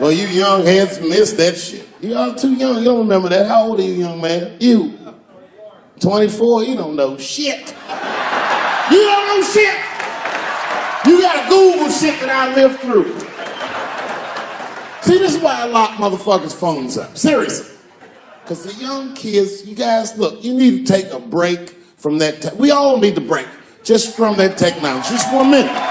Well, you young heads missed that shit. You all too young, you don't remember that. How old are you, young man? You. 24, you don't know shit. You don't know shit. You gotta Google shit that I lived through. See, this is why I lock motherfuckers' phones up. Seriously. Because the young kids, you guys, look, you need to take a break from that. We all need to break just from that technology, just for a minute.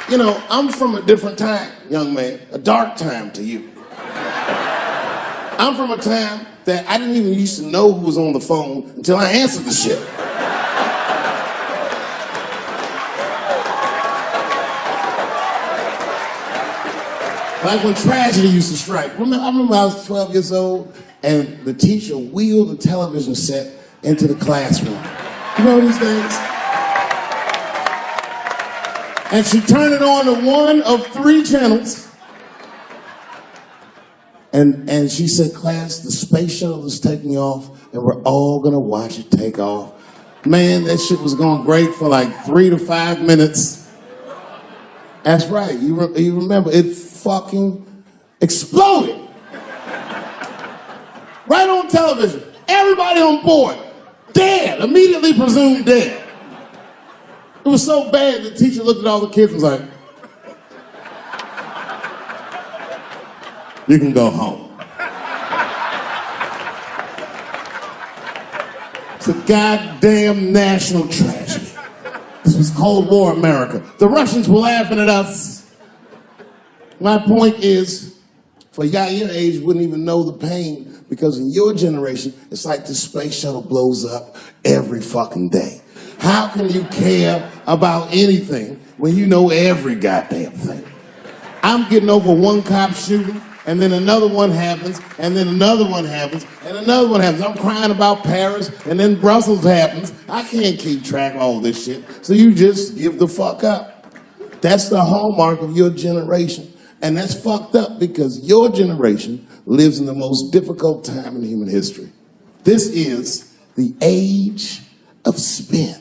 You know, I'm from a different time, young man, a dark time to you. I'm from a time that I didn't even used to know who was on the phone until I answered the shit. Like when tragedy used to strike. I remember I was 12 years old and the teacher wheeled the television set into the classroom. You know these things? And she turned it on to one of 3 channels. And she said, class, the space shuttle is taking off and we're all gonna watch it take off. Man, that shit was going great for like 3 to 5 minutes. That's right, you remember, it fucking exploded. Right on television. Everybody on board. Dead. Immediately presumed dead. It was so bad the teacher looked at all the kids and was like, you can go home. It's a goddamn national tragedy. This was Cold War America. The Russians were laughing at us. My point is, for y'all your age wouldn't even know the pain because in your generation, it's like the space shuttle blows up every fucking day. How can you care about anything when you know every goddamn thing? I'm getting over one cop shooting, and then another one happens, and then another one happens, and another one happens. I'm crying about Paris, and then Brussels happens. I can't keep track of all this shit, so you just give the fuck up. That's the hallmark of your generation. And that's fucked up because your generation lives in the most difficult time in human history. This is the age of spin.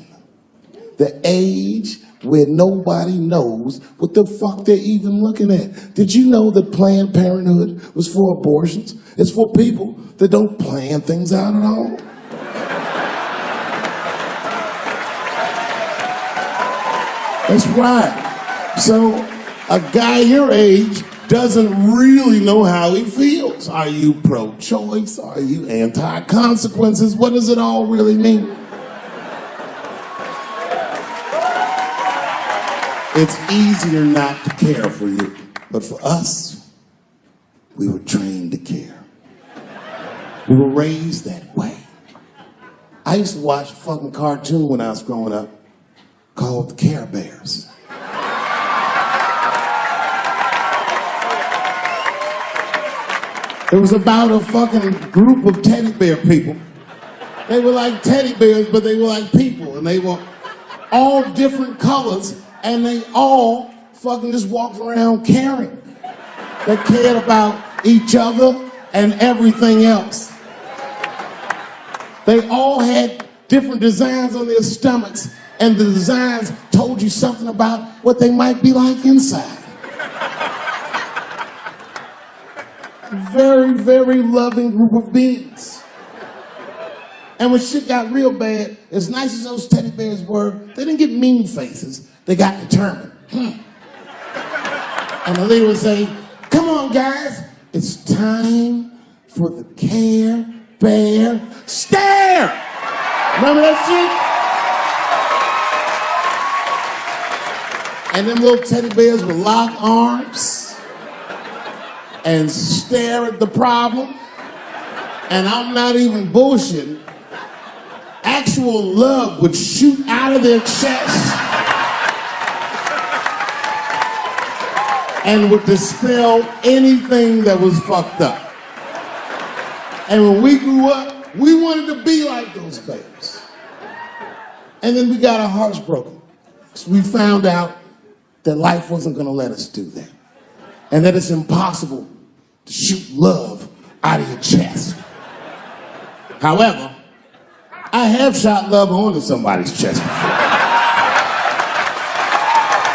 The age where nobody knows what the fuck they're even looking at. Did you know that Planned Parenthood was for abortions? It's for people that don't plan things out at all. That's right. So a guy your age doesn't really know how he feels. Are you pro-choice? Are you anti-consequences? What does it all really mean? It's easier not to care for you. But for us, we were trained to care. We were raised that way. I used to watch a fucking cartoon when I was growing up called the Care Bears. It was about a fucking group of teddy bear people. They were like teddy bears, but they were like people, and they were all different colors, and they all fucking just walked around caring. They cared about each other and everything else. They all had different designs on their stomachs, and the designs told you something about what they might be like inside. Very, very loving group of beings. And when shit got real bad, as nice as those teddy bears were, they didn't get mean faces, they got determined. And the leader would say, come on guys, it's time for the Care Bear Stare. Remember that shit? And them little teddy bears would lock arms and stare at the problem. And I'm not even bullshitting. Actual love would shoot out of their chest and would dispel anything that was fucked up. And when we grew up, we wanted to be like those bears. And then we got our hearts broken. So we found out that life wasn't gonna let us do that. And that it's impossible to shoot love out of your chest. However, I have shot love onto somebody's chest before.